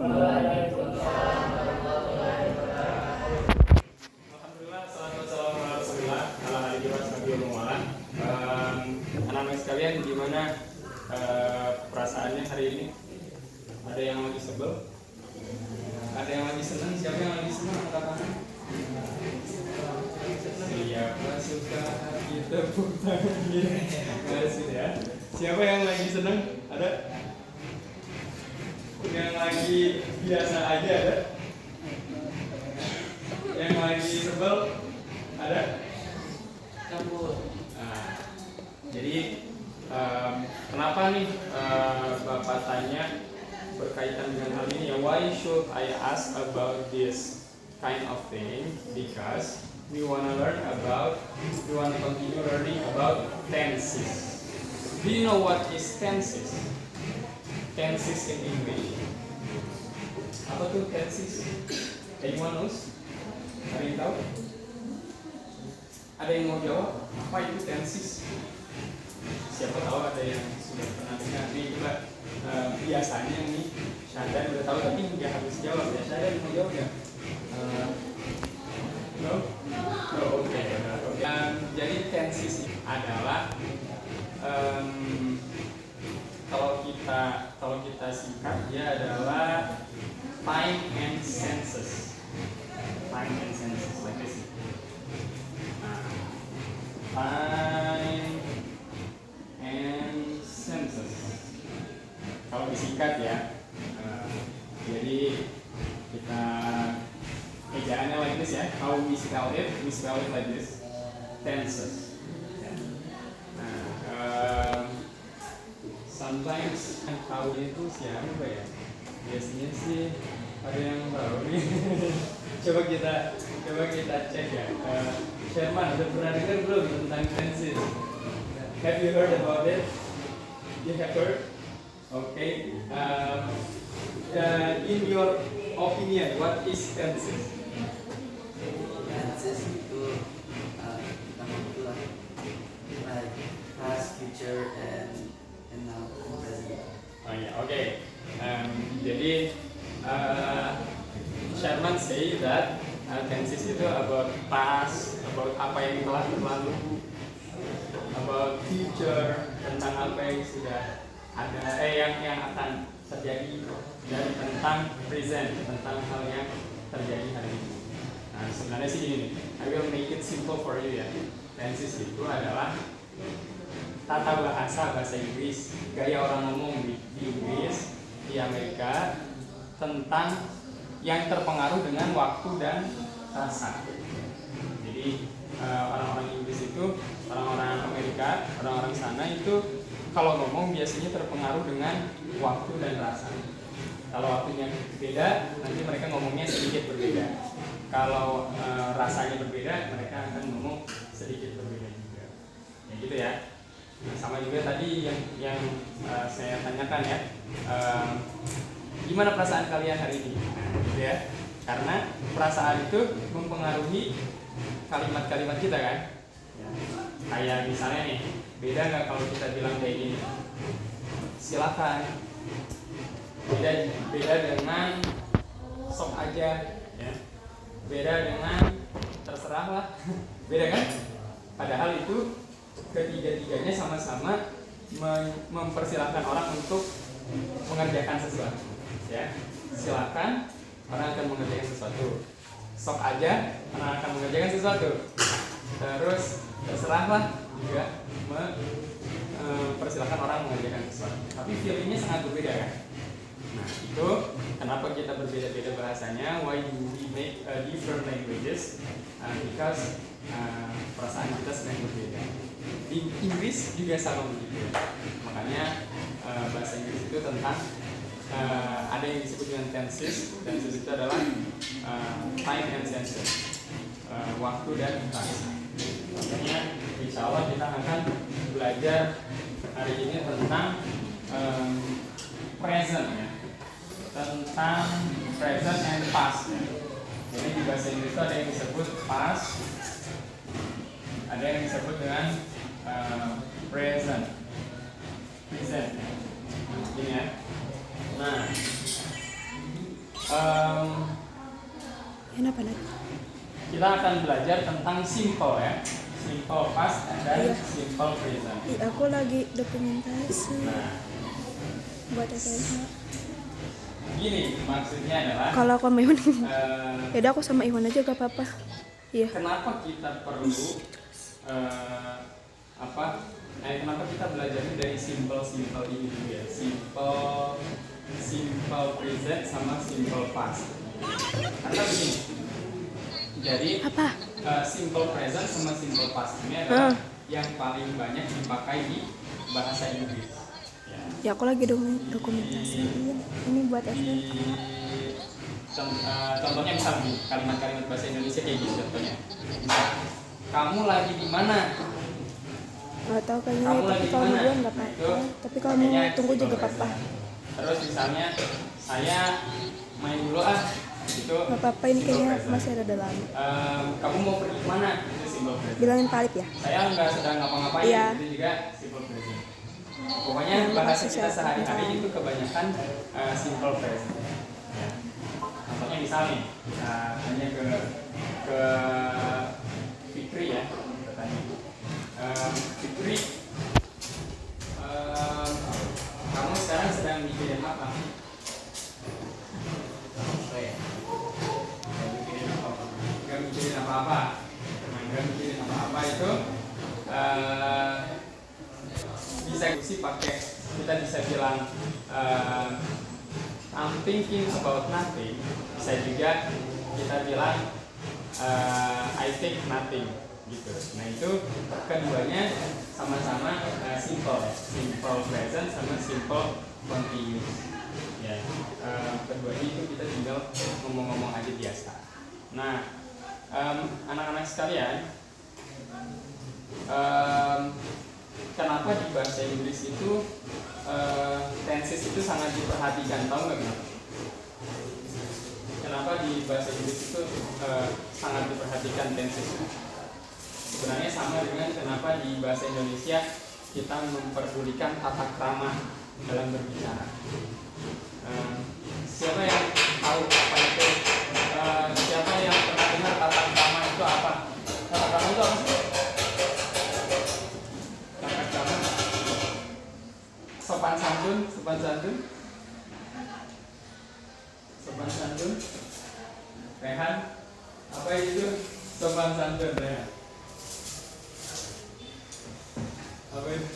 Alhamdulillah, salatu wassalamu ala rasulillah ala alihi washabihi wa man walah. Anak-anak sekalian, gimana perasaannya hari ini? Ada yang lagi sebel? Ada yang lagi senang? Siapa yang lagi senang? Angkat tangan. Siapa suka hati tepuk tangan? Ya. Siapa yang lagi senang? Ada? Yang lagi biasa aja ada? Yang lagi sebel ada? Nah, jadi kenapa nih Bapak tanya berkaitan dengan hal ini ya? Why should I ask about this kind of thing? Because we wanna continue learning about tenses. Do you know what is tenses? Tenses in English. Apa tuh tenses? Anyone knows? Ada yang tahu? Ada yang mau jawab? Apa itu tenses? Siapa tahu ada yang sudah pernah dengar nih juga. Biasanya nih Syadan udah tahu tapi nggak harus jawab ya. Syadan mau jawab ya? No? No, oke. Jadi tenses adalah kalau kita singkat dia adalah time and senses. Time and senses like this. Time and senses. Kalau disingkat ya. Jadi kita ejaannya like this ya. How we spell it? We spell it like this. Tenses. Sometimes yang tahu itu siapa ya? Biasanya sih ada yang tahu nih. coba kita cek ya. Sherman, udah pernah dengar belum tentang tenses? Have you heard about it? You have heard? Okay. In your opinion, what is tenses? Tenses itu kita membuat like past, future, and now present. Oh ya, oke. Jadi Sherman say that tenses itu about past, about apa yang telah berlalu, about future, tentang apa yang sudah ada, yang akan terjadi, dan tentang present, tentang hal yang terjadi hari ini. Nah, sebenarnya sih gini, I will make it simple for you ya. Tenses itu adalah tata bahasa Inggris, gaya orang ngomong di Inggris, di Amerika, tentang yang terpengaruh dengan waktu dan rasa. Jadi orang-orang Inggris itu, orang-orang Amerika, orang-orang sana itu kalau ngomong biasanya terpengaruh dengan waktu dan rasa. Kalau waktunya beda, nanti mereka ngomongnya sedikit berbeda. Kalau rasanya berbeda, mereka akan ngomong sedikit berbeda juga. Ya gitu ya. Nah, sama juga tadi yang saya tanyakan ya, gimana perasaan kalian hari ini? Gitu ya. Karena perasaan itu mempengaruhi kalimat-kalimat kita kan. Ya. Kayak misalnya nih, beda nggak kalau kita bilang kayak gini? Silakan. Beda dengan sok aja, ya. Beda dengan terserahlah. Beda kan? Padahal itu ketiga-tiganya sama-sama mempersilahkan orang untuk mengerjakan sesuatu, ya. Silakan, orang akan mengerjakan sesuatu. Sok aja, orang akan mengerjakan sesuatu. Terus terserahlah juga mempersilahkan orang mengerjakan sesuatu. Tapi feelingnya sangat berbeda kan? Nah, itu kenapa kita berbeda-beda bahasanya? Why do we make different languages? Because perasaan kita sedang berbeda. Di Inggris juga sama begitu. Makanya bahasa Inggris itu tentang ada yang disebut dengan tenses. Tenses itu adalah time and senses, waktu dan rasa. Makanya insya Allah kita akan belajar hari ini tentang present ya. Tentang present and past ya. Jadi di bahasa Inggris itu ada yang disebut past, ada yang disebut dengan present. Ini ya. Nah, Kenapa Nat? Kita akan belajar tentang simple ya, simple past dan Iya. simple present. Aku lagi dokumentasi Nah, buat SMA. gini maksudnya adalah Kalau aku sama Iwan, eh, yaudah aku sama Iwan aja gak apa-apa. Iya. kenapa kita perlu kenapa kita belajar dari simple ini dulu ya, simple present sama simple past. Karena begini, jadi Apa? simple present sama simple past ini adalah yang paling banyak dipakai di bahasa Inggris. Ya aku lagi dokumentasi. Ini buat SMA. Contohnya misal nih, kalimat-kalimat bahasa Indonesia kayak gini contohnya. Misal, kamu lagi di mana? Gak tau kayaknya, Kamu tapi lagi kalau di mana? duluan gak apa-apa. Tapi kalau mau Pakainya tunggu simple juga present. apa-apa. Terus misalnya saya main dulu itu Gak apa-apa, ini simple kayaknya present. masih ada dalam. Kamu mau pergi kemana? Itu simple present. Bilangin Pak Alip ya. Saya nggak sedang ngapa-ngapain, Iya. itu juga simple present. Pokoknya Yang bahasa masih kita saya sehari-hari paham. itu kebanyakan simple present. Ya. Contohnya misal nih, kita tanya ke Fikri ya, kita tanya. Fikri, kamu sekarang sedang mikirin apa? Gak mikirin apa-apa. Gak mikirin apa-apa itu bisa pakai, kita bisa bilang I'm thinking about nothing. Bisa juga kita bilang I think nothing gitu. Nah itu keduanya sama-sama simple present sama simple continuous. Ya, keduanya itu kita tinggal ngomong-ngomong aja biasa. Nah, anak-anak sekalian, kenapa di bahasa Inggris itu tenses itu sangat diperhatikan, tahu nggak kenapa? Kenapa di bahasa Inggris itu sangat diperhatikan tenses? Sebenarnya sama dengan kenapa di bahasa Indonesia kita memperdulikan tata krama dalam berbicara. Siapa yang tahu apa itu? Siapa yang pernah dengar tata krama itu apa? Tata krama itu apa sih? Tata krama, sopan santun, Rehan, apa itu sopan santun Rehan? Apa itu?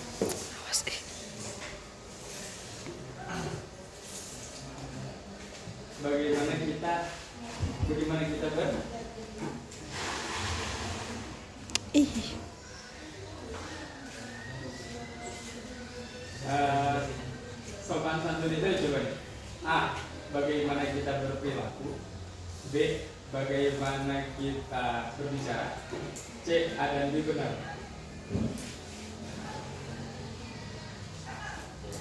Bagaimana kita Ih, sopan santun itu coba A. Bagaimana kita berperilaku. B. Bagaimana kita berbicara. C. A dan B benar.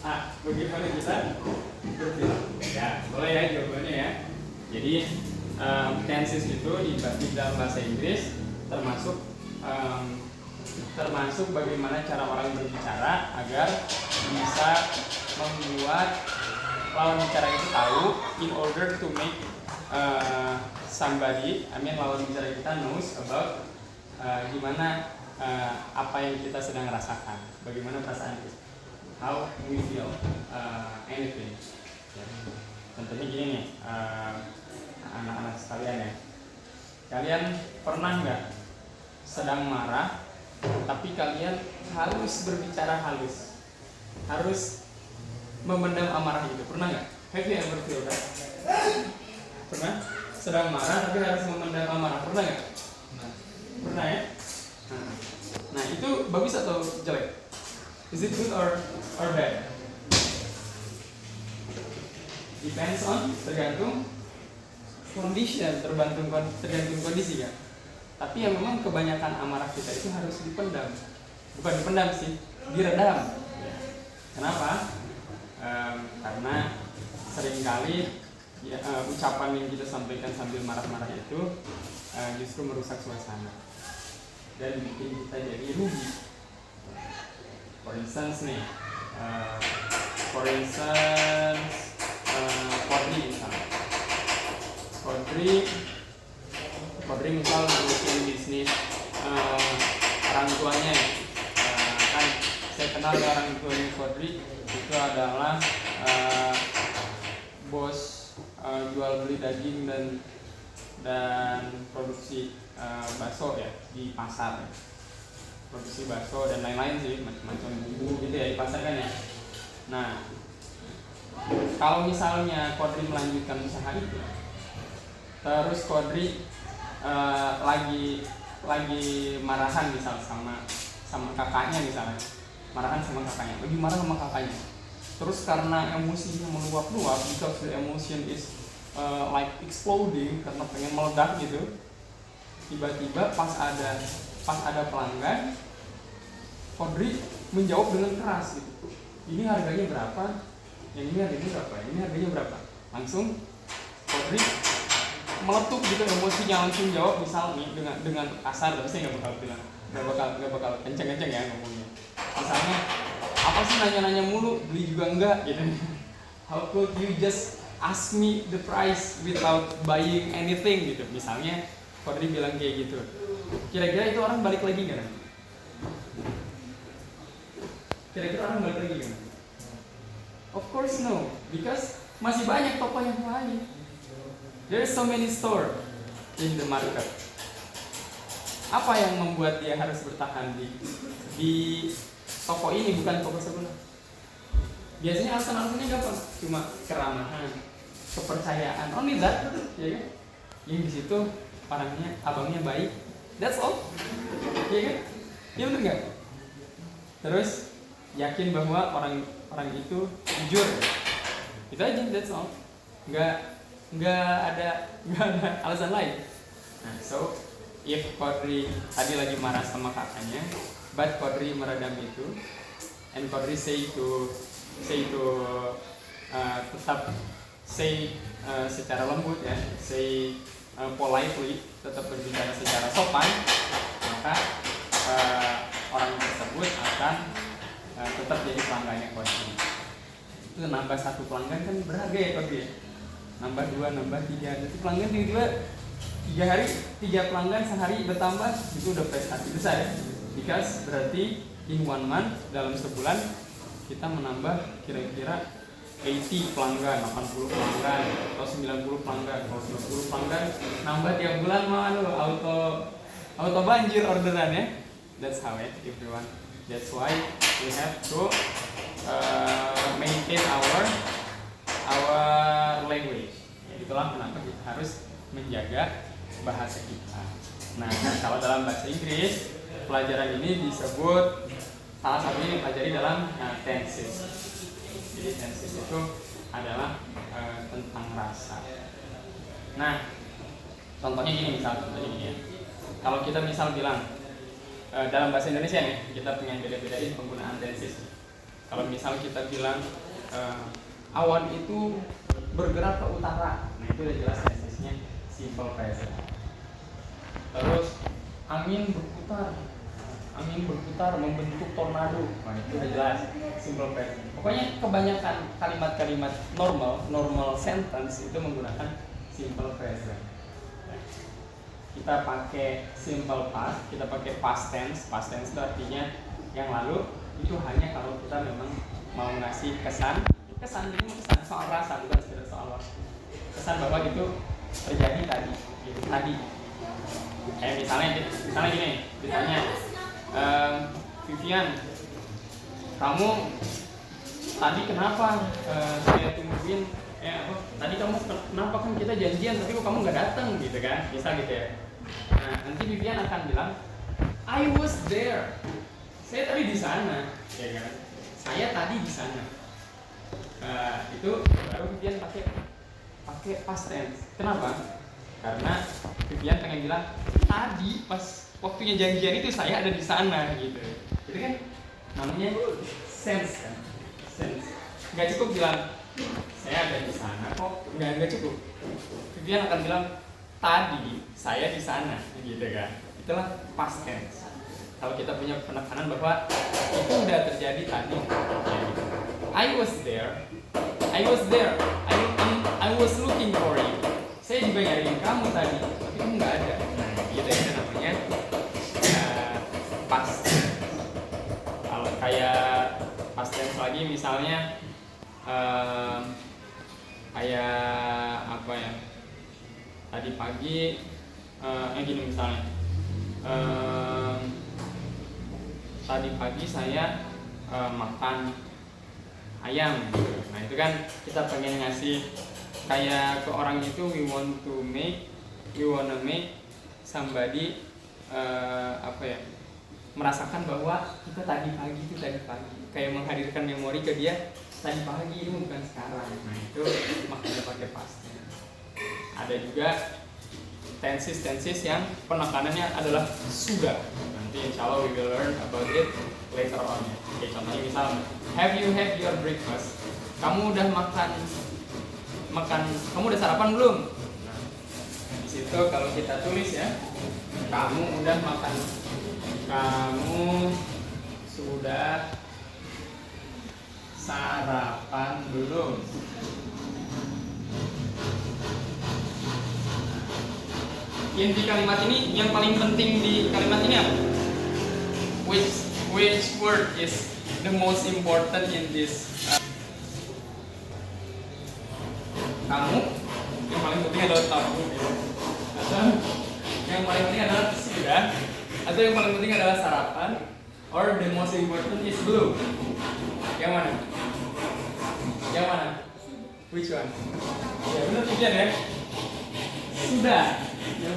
A. Bagaimana kita berperilaku. Ya, boleh ya jawabannya ya. Jadi tenses itu di dalam bahasa Inggris termasuk bagaimana cara orang berbicara agar bisa membuat lawan bicara itu tahu, in order to make lawan bicara kita knows about gimana apa yang kita sedang rasakan, bagaimana perasaan kita, how we feel anything. Ya. Contohnya gini nih, anak-anak sekalian ya, kalian pernah nggak sedang marah tapi kalian harus berbicara halus, harus memendam amarah itu? Pernah nggak? Have you ever feel that? Pernah? Sedang marah tapi harus memendam amarah, pernah nggak? Pernah ya? Nah itu bagus atau jelek? Is it good or bad? Depends on, tergantung condition, tergantung kondisi kan. Tapi yang memang kebanyakan amarah kita itu harus dipendam, bukan dipendam sih, diredam. Kenapa? Karena seringkali ucapan yang kita sampaikan sambil marah-marah itu justru merusak suasana dan bikin kita jadi rugi. For instance nih, Pordi misalnya, Kodri misal ngurusin bisnis orang tuanya ya. Kan saya kenal ya orang tuanya Kodri itu adalah bos jual beli daging dan produksi bakso ya di pasar ya. Produksi bakso dan lain-lain sih, macam-macam bumbu gitu ya di pasar kan ya. Nah, kalau misalnya Kodri melanjutkan usaha itu, terus Kodri lagi marahan misal sama kakaknya misalnya, marahan sama kakaknya, lagi marah sama kakaknya. Terus karena emosinya meluap-luap, because the emotion is like exploding, karena pengen meledak gitu, tiba-tiba pas ada pelanggan, Kodri menjawab dengan keras gitu. Ini harganya berapa? Yang ini harganya berapa? Ini harganya berapa? Langsung Kodri meletup gitu emosinya, langsung jawab misal nih dengan kasar, tapi saya nggak bakal kenceng-kenceng ya ngomongnya. Misalnya apa sih nanya-nanya mulu, beli juga enggak gitu. How could you just ask me the price without buying anything gitu. Misalnya Kodri bilang kayak gitu. Kira-kira itu orang balik lagi nggak? Kira-kira orang balik lagi nggak? Of course no, because masih banyak toko yang lain. There's so many store in the market. Apa yang membuat dia harus bertahan di toko ini, bukan toko sebelah? Biasanya alasan-alasannya gampang, cuma keramahan, kepercayaan, only that, ya kan? Yang di situ abangnya baik, that's all, ya kan? Ya bener nggak? Terus yakin bahwa orang itu jujur, itu aja, that's all. Nggak ada alasan lain. Nah, so if Kodri tadi lagi marah sama kakaknya, but Kodri meredam itu, and Kodri tetap secara lembut ya, politely, tetap berbicara secara sopan, maka orang tersebut akan tetap jadi pelanggannya Kodri. Itu nambah 1 pelanggan kan berharga ya Kodri ya? Nambah 2, nambah 3, nanti pelanggan tiba-tiba 3 pelanggan sehari bertambah, itu udah prestasi besar ya. Because berarti in 1 month, dalam sebulan kita menambah kira-kira 80 pelanggan, 80 pelanggan, atau 90 pelanggan. Kalau 90 pelanggan nambah tiap bulan mah auto banjir orderan ya. That's how it, everyone. That's why we have to maintain our language. Ya, itulah kenapa kita harus menjaga bahasa kita. Nah, kalau dalam bahasa Inggris, pelajaran ini disebut, salah satunya dipelajari dalam tenses. Jadi tenses itu adalah tentang rasa. Nah, contohnya gini ya. Kalau kita misal bilang dalam bahasa Indonesia nih, kita pengen beda-bedain penggunaan tenses. Kalau misal kita bilang awan itu bergerak ke utara, nah itu udah jelas tensesnya simple present. Terus angin berputar membentuk tornado, nah itu udah jelas simple present. Pokoknya kebanyakan kalimat-kalimat normal sentence itu menggunakan simple present. Kita pakai simple past, kita pakai past tense. Past tense itu artinya yang lalu, itu hanya kalau kita memang mau ngasih kesan soal rasa, bukan sekedar soal waktu. Kesan bahwa itu terjadi tadi. Kayak misalnya gini, ditanya, Vivian, kamu tadi kenapa saya tungguin? Tadi kamu kenapa, kan kita janjian tapi kok kamu nggak datang gitu kan? Bisa gitu ya. Nah, nanti Vivian akan bilang, I was there. Saya tadi di sana, ya kan? Saya tadi di sana. Itu baru Vivian pakai past tense. Kenapa? Karena Vivian pengen bilang tadi pas waktunya janjian itu saya ada di sana gitu. Jadi kan namanya sense kan? Sense. Nggak cukup bilang saya ada di sana kok, nggak cukup. Vivian akan bilang tadi saya di sana, gitu kan? Itulah past tense. Kalau kita punya penekanan bahwa itu udah terjadi tadi. I was there. I was looking for you. Saya juga nyariin kamu. kamu tadi, tapi kamu nggak ada. Nah, itu yang namanya past. Kalau kayak past tense lagi misalnya kayak apa ya? Tadi pagi gini misalnya. Tadi pagi saya makan ayam. Nah, itu kan kita pengen ngasih kayak ke orang itu, we wanna make somebody apa ya, merasakan bahwa kita tadi pagi, kayak menghadirkan memori ke dia tadi pagi, itu bukan sekarang. Nah, itu makanya pakai past tense. Ada juga tenses yang penekanannya adalah sudah. Nanti insya Allah we will learn about it later on ya. Oke, contohnya misal, have you had your breakfast? Kamu udah kamu udah sarapan belum? Nah, di situ kalau kita tulis ya, kamu udah makan, kamu sudah sarapan belum? Inti kalimat ini, yang paling penting di kalimat ini apa? Which word is the most important in this? Kamu, yang paling penting adalah kamu, atau yang paling penting adalah sudah, atau yang paling penting adalah sarapan, or the most important is belum? Yang mana? Yang mana? Which one? Ya benar pilihan ya. Sudah. Yang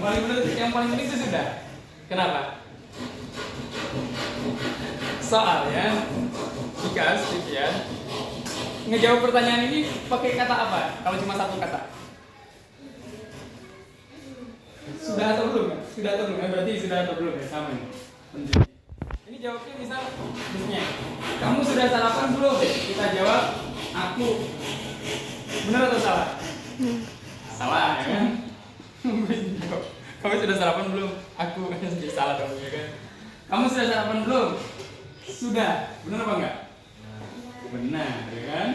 paling penting itu sudah. Kenapa? Soalnya jika Vivian ngejawab pertanyaan ini pakai kata apa? Kalau cuma satu kata. Sudah atau belum? Sudah atau belum? Berarti sudah atau belum ya, sama ini. Penting. Ini jawabnya misalnya, kamu sudah sarapan belum? Kita jawab, aku. Benar atau salah? Salah ya kan? Kamu sudah sarapan belum? Aku kan jadi salah dong ya kan? Kamu sudah sarapan belum? Sudah. Benar apa enggak? Benar ya kan?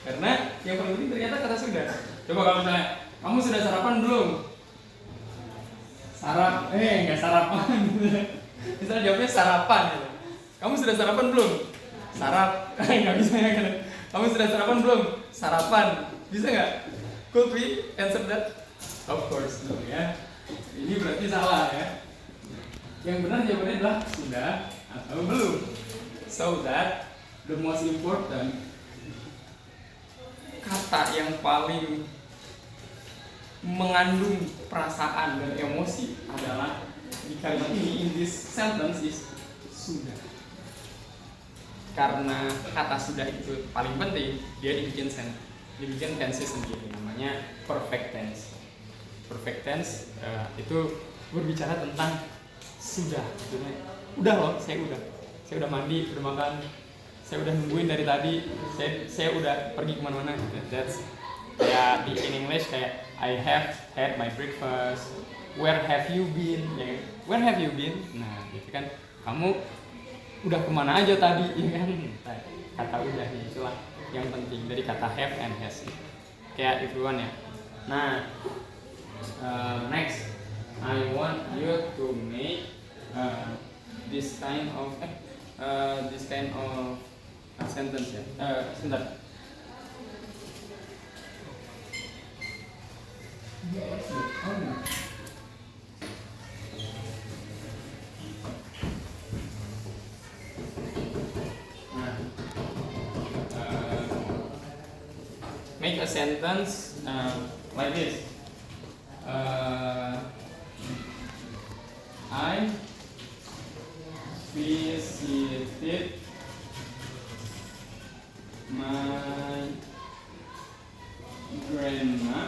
Karena yang paling penting ternyata kata sudah. Coba kalau misalnya, kamu sudah sarapan belum? Enggak sarapan. Misalnya jawabnya sarapan gitu. Kamu sudah sarapan belum? Enggak bisa ya kan? Kamu sudah sarapan belum? Sarapan. Bisa enggak? Could we answer that? Of course no ya. Ini berarti salah ya. Yang benar jawabannya adalah sudah atau belum. So that the most important kata yang paling mengandung perasaan dan emosi adalah di kalimat ini, in this sentence is sudah. Karena kata sudah itu paling penting, dia dibikin tense sendiri, namanya perfect tense. Perfect tense itu berbicara tentang sudah. Udah loh, saya udah mandi, udah makan, saya udah nungguin dari tadi, saya udah pergi kemana-mana. That's kayak in English kayak I have had my breakfast. Where have you been? Ya, where have you been? Nah, gitu kan. Kamu udah kemana aja tadi? Ya kan? Kata udah itulah yang penting dari kata have and has. Kayak everyone ya. Nah, next I want you to make this kind of sentence ya. Sebentar. Make a sentence like this. I visited my grandma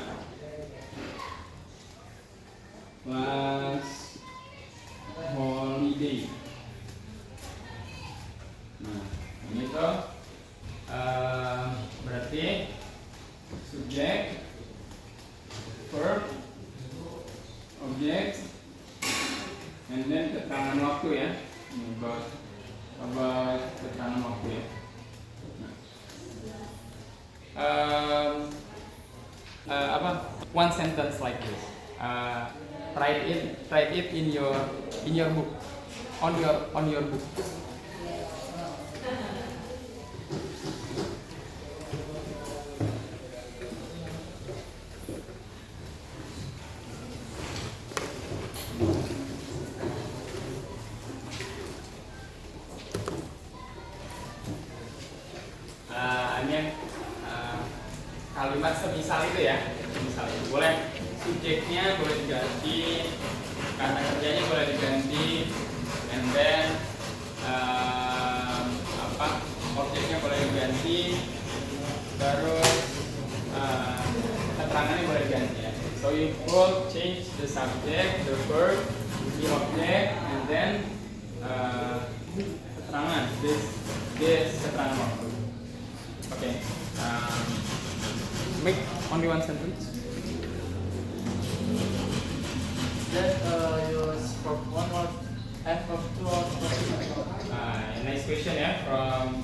last holiday. Nah, ini tuh berarti subjek, verb, object, and then keterangan waktu ya. About keterangan waktu ya. One sentence like this. write it in your book, on your book. Kalimat semisal itu ya, semisal itu boleh subjeknya boleh diganti, kata kerjanya boleh diganti, and then objeknya boleh diganti, terus keterangannya boleh diganti ya. So you could change the subject, the verb, the object, and then keterangan, this keterangan waktu. Okay. Make only one sentence. That use for one word and for two words. Nice question ya from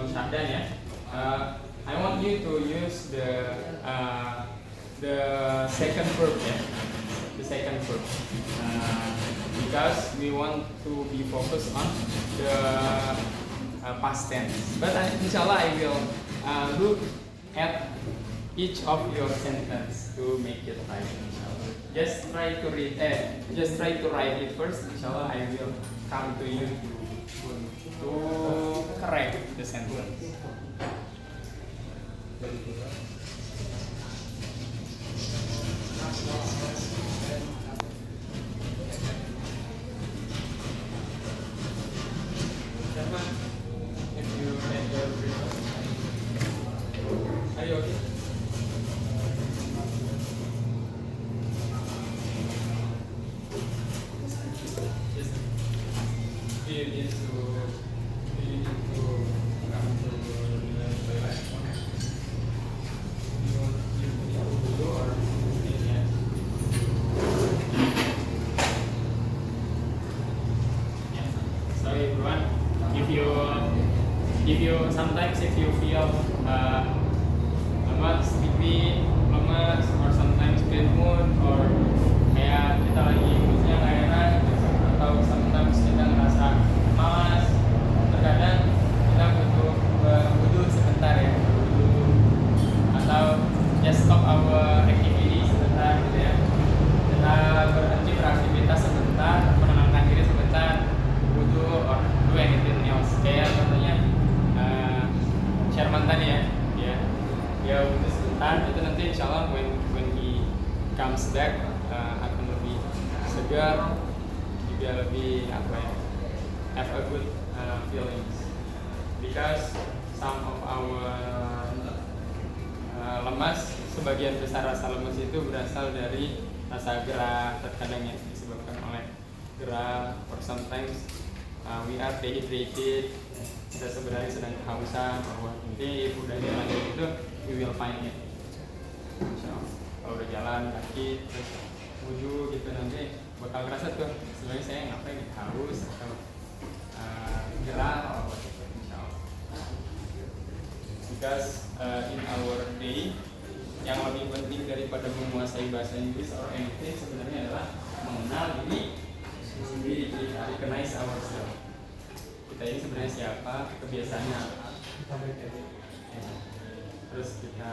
Sardan ya. I want you to use the second verb ya, the second verb, because we want to be focused on the past tense. But inshallah I will look at each of your sentence to make it right. Inshallah. Just try to write it first. Inshallah, I will come to you to correct the sentence. If you read your report. Are you okay? Yes. Do you need to come to the toilet? You need to go or yeah? Yeah. So everyone, if you sometimes if you feel lemas, or sometimes bad mood, or kayak kita lagi moodnya nggak enak, atau sometimes kita ngerasa malas, terkadang kita butuh sebentar ya, atau just stop our activity sebentar gitu ya, kita berhenti beraktivitas sebentar, menenangkan diri sebentar, butuh or do anything else, kayak contohnya Sherman tadi ya, dia butuh sebentar, itu nanti insyaallah when he comes back akan lebih segar, juga lebih have a good feelings, because some of our lemas, sebagian besar rasa lemas itu berasal dari rasa gerah, terkadang yang disebabkan oleh gerah, or sometimes we are dehydrated, kita sebenarnya sedang kehausan, bahwa nanti udah jalan itu we will find it. Insyaallah. Kalau udah jalan kaki terus wudu gitu nanti bakal ngerasa tuh sebenarnya saya ngapain haus atau gerah atau apa gitu. Insyaallah. Because in our day yang lebih penting daripada menguasai bahasa Inggris or anything sebenarnya adalah mengenal diri sendiri, recognize ourselves. Kita ini sebenarnya siapa, kebiasaannya apa, terus kita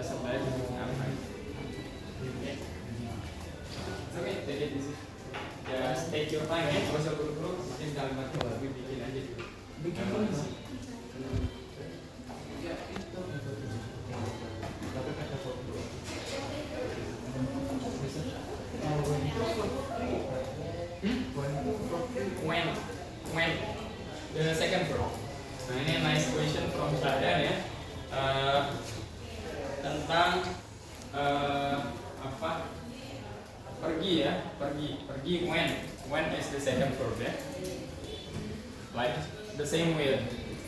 sebenarnya bentuknya apa. Oke, take it easy. Just take your time ya, gak usah buru-buru, mungkin kalimat lebih bikin aja dulu. When the second verb. Nah ini nice question from Sardan ya, tentang pergi ya, pergi when is the second verb ya, like the same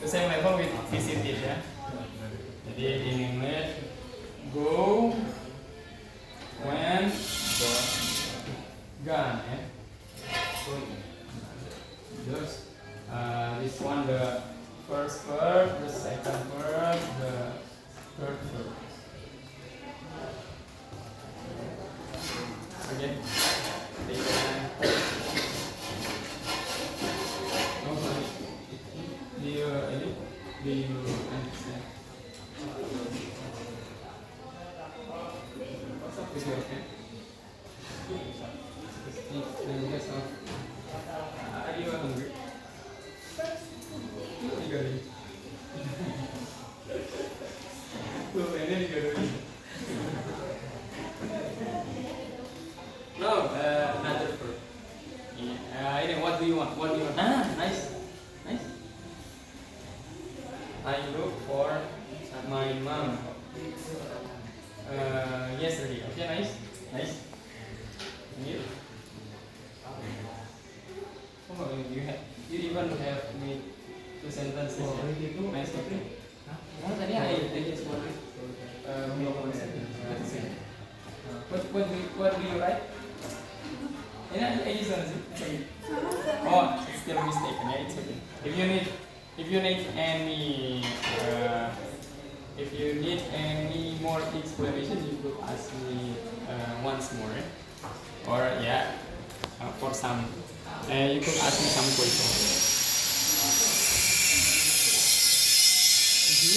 level with visited ya. Jadi in English go, when, gone ya. Just this one the first verb, the second verb, the third verb. understand. What's up with your cat? Are you hungry? Tiga nih. Pulpennya tiga nih. No, another fruit. Ini what do you want? What do you want? Ah, nice, nice. I look for my mom. Yesterday. Okay, nice, nice. You? Oh, you even have made 2 sentences. Nice. Okay. Oh, tadi I just want what do you write? Ini I just want to see. Oh, it's still mistaken. Yeah, it's okay. If you need any more explanation, you could ask me once more, or for some, you could ask me some questions. He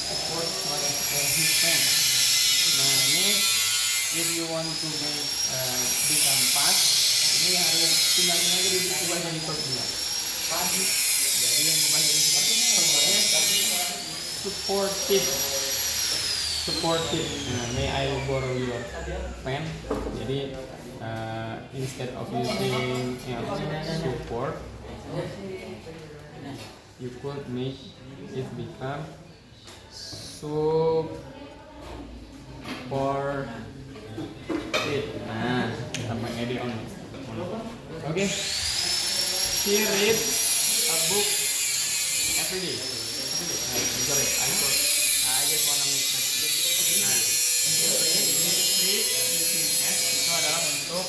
supports his friend. Nah ini, if you want to make become past, ini harus tinggalin aja diubah jadi verb dulu. Jadi yang ubah jadi verbnya tapi supportive. Nah, may I borrow your pen? Jadi instead of using support, you could make it become supportive. Nah, tambah ed on. Okay. She reads a book every day. Sorry, I just wanna make that. Nah, read using S itu adalah untuk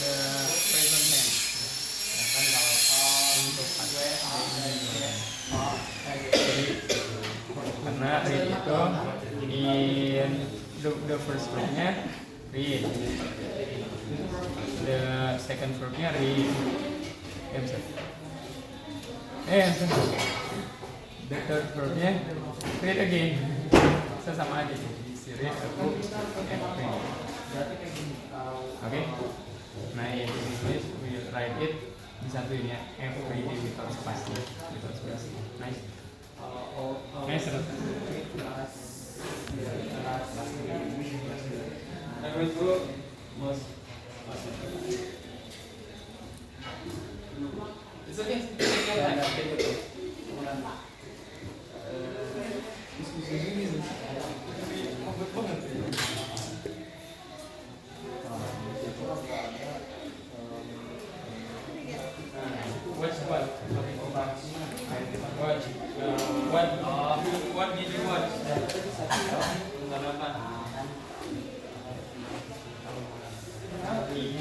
the present tense. Kan kalau untuk karena read itu in the first verbnya read, the second verbnya read. The third verbnya read again. Sama aja. Read a book every day. Okay. Nah, in English we write it disatuin ya, every day without spasi. Nice. Nice. It's okay. What did you watch? Nonton apa? TV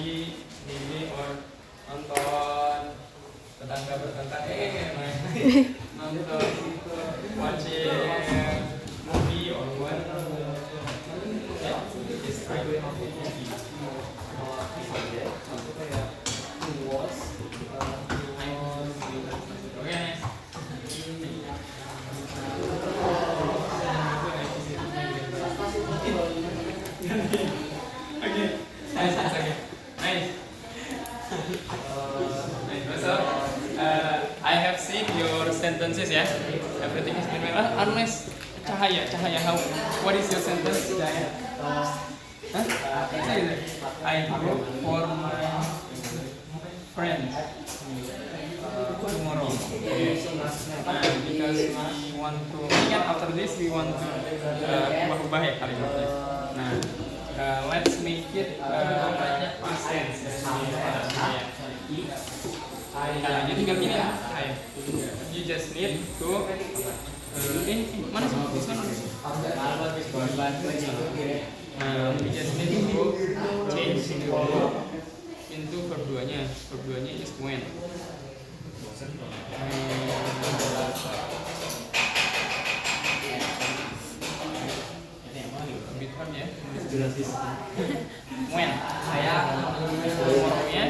or nonton tetangga bertentang nonton watching movie or what? Describe it. Sentences ya, everything is been well. Unless cahaya. What is your sentence? Cahaya. I look for my friend tomorrow. Because we want to. Kan after this we want to ubah ya kalimatnya. Nah, let's make it past tense. Jadi tinggal gini ya. You just need to mana sih? You just need to change into verb 2-nya. Verb 2-nya is when. Bit hard ya. When tomorrow-nya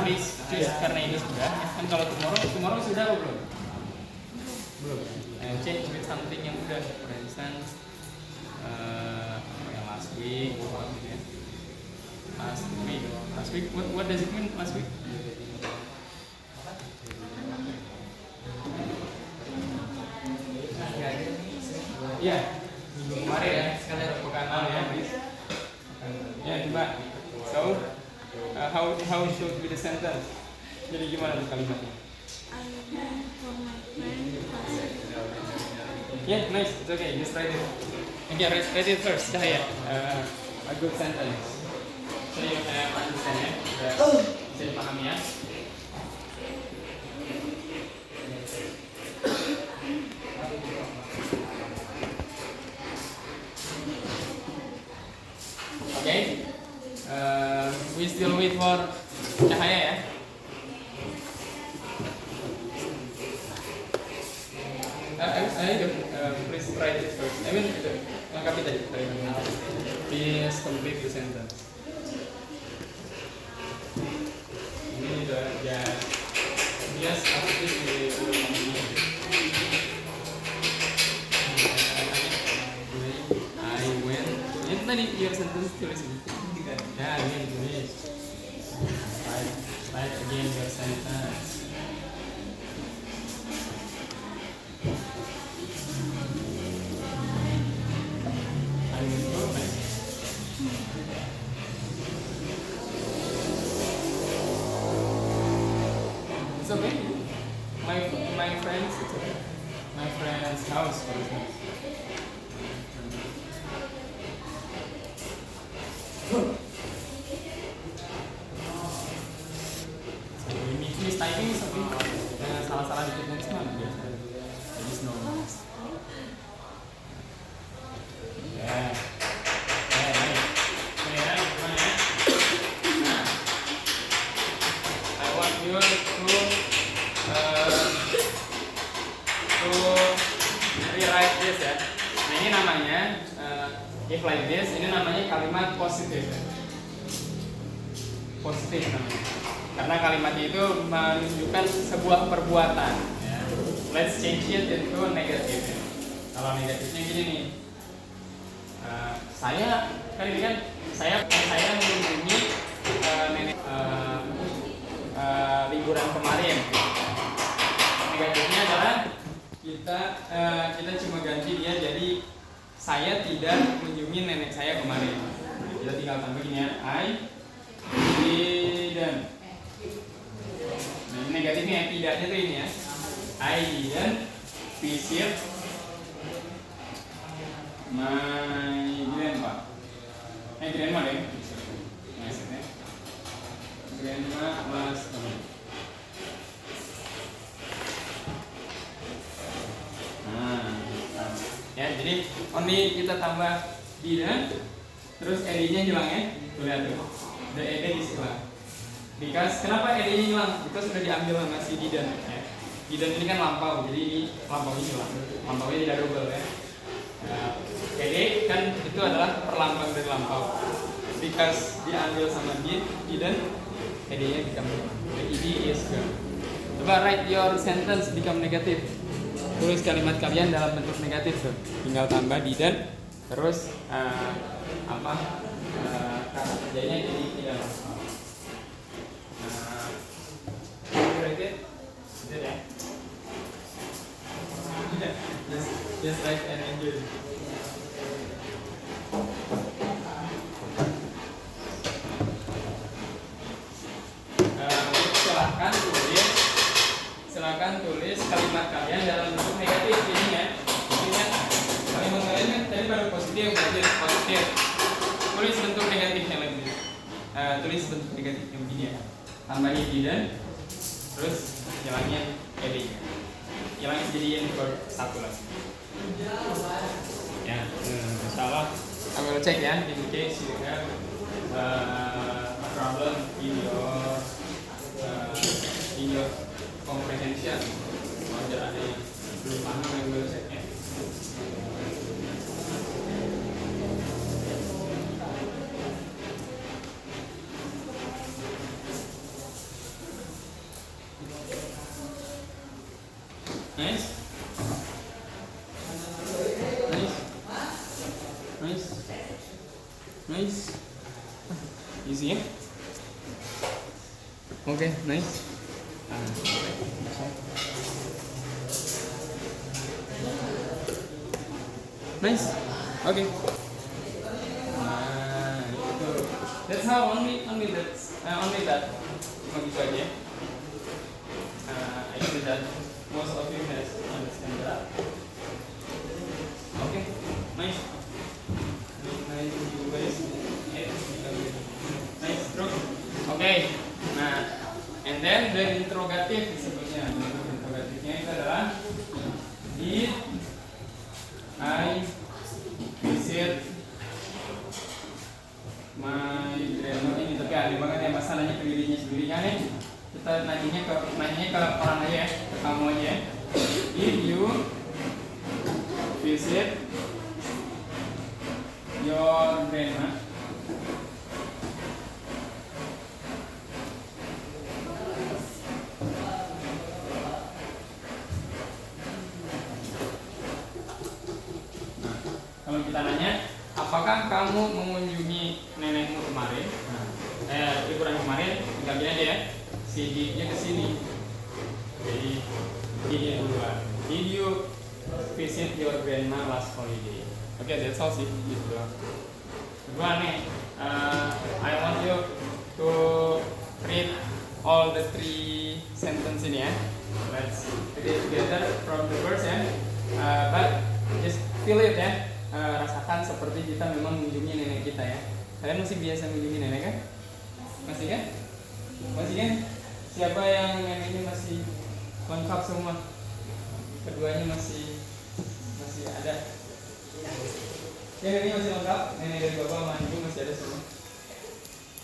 please choose karena ini sudah. Kan kalau tomorrow sudah belum? last week. What does it mean last week? Iya, minggu kemarin ya, sekalian pekan lalu ya, please. Ya, coba. So, how should be the sentence? Jadi gimana tuh kalimatnya? I went for my friend Yeah, nice. It's okay. Just write it. Okay, write it first. Cahaya. A good sentence. So you have understand ya. Bisa dipahami ya. Okay. We still wait for Cahaya ya. Please write it first. I mean, lengkapi tadi. Please complete the sentence. Ini udah ya. Yes, after this we will continue. I went. Itu tadi your sentence tulis ini. Ya, ini tulis. Write again your sentence. It's okay. My friends, it's okay. My friend's house, for example. Mistyping is something salah-salah dikit nulis mah biasa. Jadi no. Ya. I want you to rewrite this ya. Nah ini namanya if like this, ini namanya kalimat positif ya. Positif namanya. Karena kalimatnya itu menunjukkan sebuah perbuatan ya. Let's change it into negative ya. Kalau negatifnya gini nih. Saya kan ini kan saya mengunjungi nenek liburan kemarin. Negatifnya adalah kita cuma ganti dia jadi saya tidak mengunjungi nenek saya kemarin. Kita tinggal tambah gini ya, I didn't. Nah ini negatifnya ya, tidaknya tuh ini ya, I didn't visit my grandpa. Grandma deh. Maksudnya grandma last time. Ya, jadi only kita tambah didn't, terus ed-nya hilang ya. Lihat tuh, the ed hilang. Because kenapa ed-nya hilang? Because sudah diambil sama si didn't. Ya. Didn't ini kan lampau, jadi ini lampaunya hilang. Lampaunya tidak double ya. Ed kan itu adalah perlambang dari lampau. Because diambil sama didn't, ed-nya become hilang. Ed is gone. Coba write your sentence become negative. Tulis kalimat kalian dalam bentuk negatif tuh. Tinggal tambah didn't, terus kata kerjanya jadi tidak langsung. Just write and enjoy. Silakan tulis kalimat kalian dalam bentuk negatif ini ya. Intinya kalimat kalian kan tadi baru positif, positif. Tulis bentuk negatifnya lagi. Tulis bentuk negatifnya begini ya. Tambahin didn't, terus hilangnya ed-nya. Hilangnya jadiin satu lagi. Ya, insyaallah I will check ya in case you have a problem in your comprehension. Kalau ada yang belum paham yang will check ya. Nice. Nice. Nice. Easy ya. Okay, nice. Nice. Okay. Itu. That's how only that. Cuma gitu aja. I think that most of you has understand that. Okay, nice. Nice you guys. Nice, bro. Okay. Nah, and then the interrogative disebutnya. Interrogatifnya itu adalah did I visit my grandma ini, tapi ahli banget ya masalahnya ke dirinya sendiri kan ya. Kita nanyanya ke orang aja ya, ke kamu aja ya. Did you visit your grandma? Kalau kita nanya, apakah kamu mengunjungi nenekmu kemarin? Liburan kemarin, tinggal gini aja ya. Si Did-nya ke sini. Jadi Did-nya duluan. Did you visit your grandma last holiday? Oke, that's all sih gitu doang. Kedua nih, I want you to read all the 3 sentence ini ya. Let's read it together from the verse ya. But just feel it ya. Rasakan seperti kita memang mengunjungi nenek kita ya. Kalian masih biasa mengunjungi nenek kan? Masih kan? Masih kan? Siapa yang neneknya masih lengkap semua? Keduanya masih ada. Ya, neneknya masih lengkap. Nenek dari bapak sama ibu masih ada semua.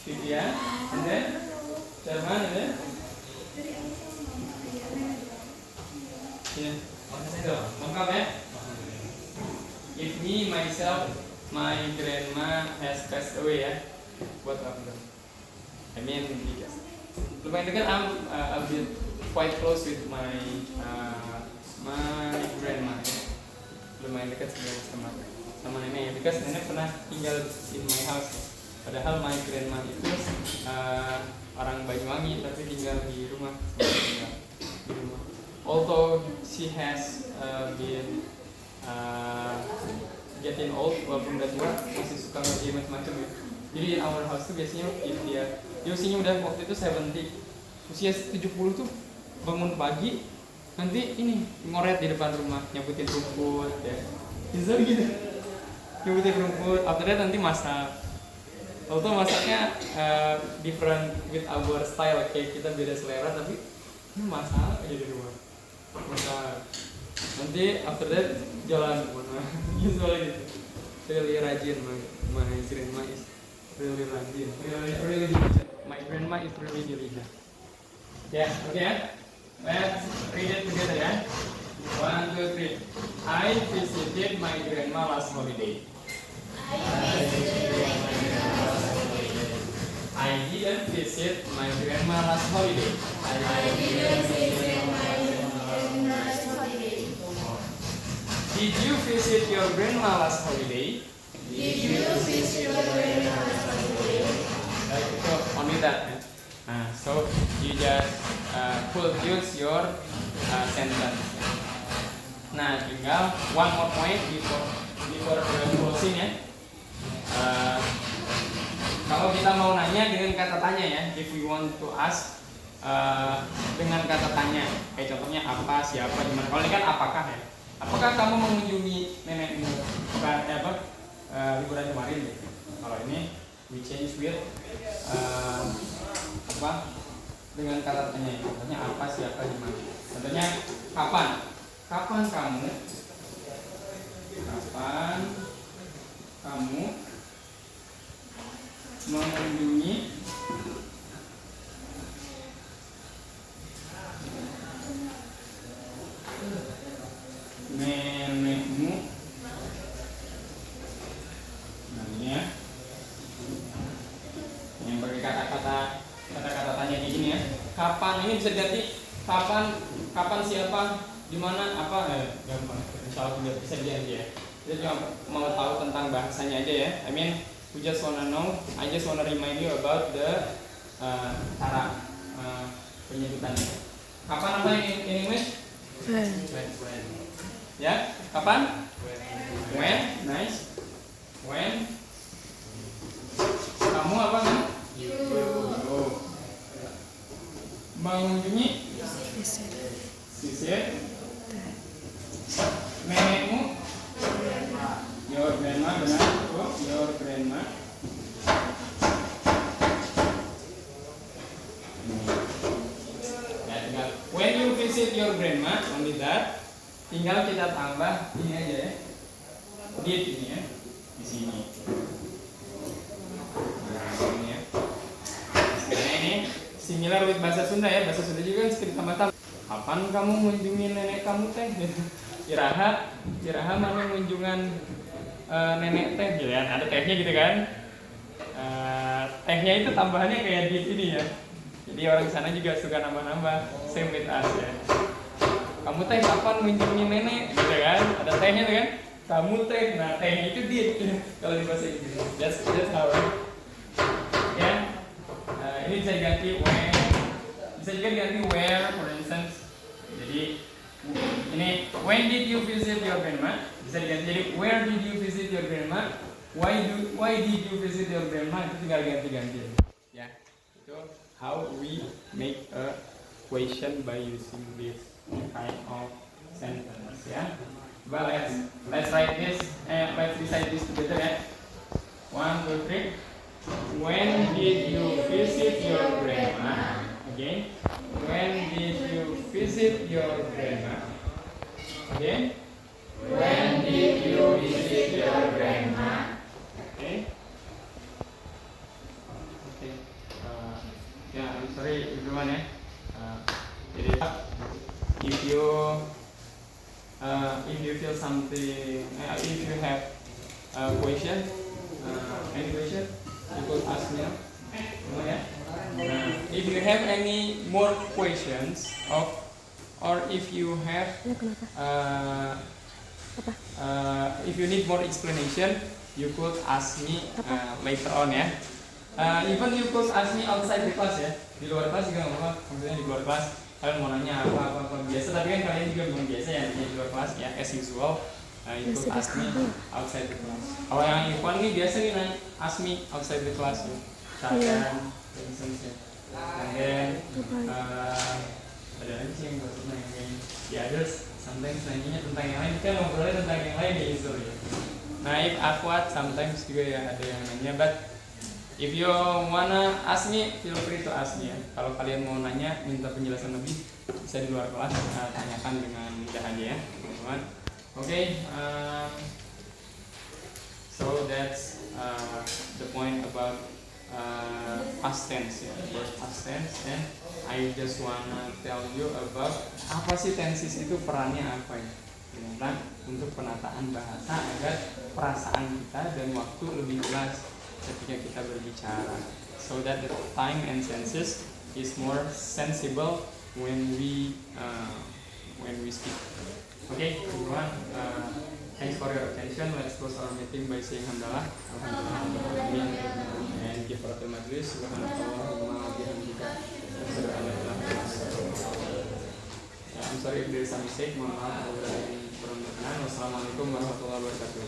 Vivian, and then Jerman, and then ya, lengkap ya. If me myself, my grandma has passed away ya. Buat apa tuh? I mean, because lumayan dekat. I'm a bit quite close with my grandma ya. Lumayan dekat sama nenek ya. Because nenek pernah tinggal in my house. Padahal my grandma itu orang Banyuwangi tapi tinggal di rumah. Although she has been getting old, walaupun udah tua masih suka ngerjain macam-macam ya. Jadi in our house tuh biasanya if dia usianya udah waktu itu 70, usia 70 tuh bangun pagi nanti ini ngoret di depan rumah, nyabutin rumput ya. Bisa gitu. Nyabutin rumput, after that nanti masak. Waktu masaknya different with our style, kayak kita beda selera tapi masak aja di rumah. Masak. Nanti after that jalan kemana? Usually gitu. Really rajin, my grandma is really rajin. Really diligent. My grandma is really diligent. Ya, oke ya. Let's read it together ya. 1, 2, 3. I visited my grandma last holiday. I didn't visit my grandma last holiday. Did you visit your grandma last holiday? So only that. So you just could use your sentence. Nah, tinggal one more point before closing ya. Kalau kita mau nanya dengan kata tanya ya, if we want to ask dengan kata tanya, kayak contohnya apa, siapa, di mana. Kalau ini kan apakah ya? Apakah kamu mengunjungi nenekmu liburan kemarin? Gitu. Kalau ini we change with dengan kata tanya. Contohnya apa, siapa, di mana. Contohnya kapan? Kapan kamu mengunjungi nenekmu? Namanya yang pakai kata-kata tanya kayak gini ya. Kapan ini bisa diganti kapan siapa, di mana, apa, gampang. Insyaallah bisa diganti ya. Kita cuma mau tahu tentang bahasanya aja ya. I mean, we just wanna know. I just wanna remind you about the cara penyebutannya. Kapan apa in English? When. Ya, kapan? When, nice. When. Kamu apa kan? You. Mengunjungi? Visit. Visit. Nenekmu? Your grandma, benar? Oh, your grandma. Ya, tinggal when you visit your grandma, only that. Tinggal kita tambah ini aja ya. Did ini ya. Di sini. Nah, ini ya. Sekarang ini similar with bahasa Sunda ya. Bahasa Sunda juga seperti tambah-tambah. Kapan kamu mengunjungi nenek kamu teh? Kiraha mana kunjungan nenek teh gitu ya. Ada tehnya gitu kan. Tehnya itu tambahannya kayak di ini ya. Jadi orang sana juga suka nambah-nambah. Same with us ya. Kamu teh kapan mengunjungi nenek gitu kan. Ada tehnya tuh kan. Kamu teh, nah tehnya itu did kalau di bahasa Inggris. That's how ya. Ini bisa diganti when, bisa juga diganti where for instance. Jadi ini when did you visit your grandma, bisa diganti jadi where did you visit your grandma, why did you visit your grandma, itu tinggal ganti-ganti ya. Itu how we make a question by using this kind of sentence ya. But let's write this, let's recite this together ya. 1, 2, 3. When did you visit your grandma? Again. When did you visit your grandma? Again. When did you visit your grandma? Okay. Okay. Yeah, I'm sorry everyone ya. Jadi if you feel something, if you have a question, any question, you could ask me now. If you have any more questions or if you have if you need more explanation, you could ask me later on ya. Even you could ask me outside the class ya. Di luar kelas juga nggak apa-apa. Maksudnya di luar kelas kalian mau nanya apa biasa, tapi kan kalian juga belum biasa ya di luar kelas ya, as usual. You could ask me outside the class. Kalau yang Ikhwan nih biasa nih ask me outside the class ya. Misalkan, for instance ya. And then ada lagi sih yang buat nanya di others, sometimes nanya tentang yang lain, kita ngobrolnya tentang yang lain ya usually ya. Nah, if Akhwat sometimes juga ya ada yang nanya, but if you wanna ask me, feel free to ask me ya. Kalau kalian mau nanya, minta penjelasan lebih, bisa di luar kelas, tanyakan dengan mudah aja ya, teman-teman. Okay, so that's the point about past tense ya, about past tense. And I just wanna tell you about apa sih tenses itu, perannya apa ya? Ternyata untuk penataan bahasa agar perasaan kita dan waktu lebih jelas ketika kita berbicara, so that the time and senses is more sensible when we speak. Okay, everyone, thanks for your attention. Let's close our meeting by saying hamdalah, alhamdulillah, and give our majlis, subhanallah wa bihamdika, asyhadu an la ilaha illa anta. I'm sorry if there is some mistake. Mohon maaf apabila ada yang kurang berkenan. Wassalamualaikum warahmatullahi wabarakatuh.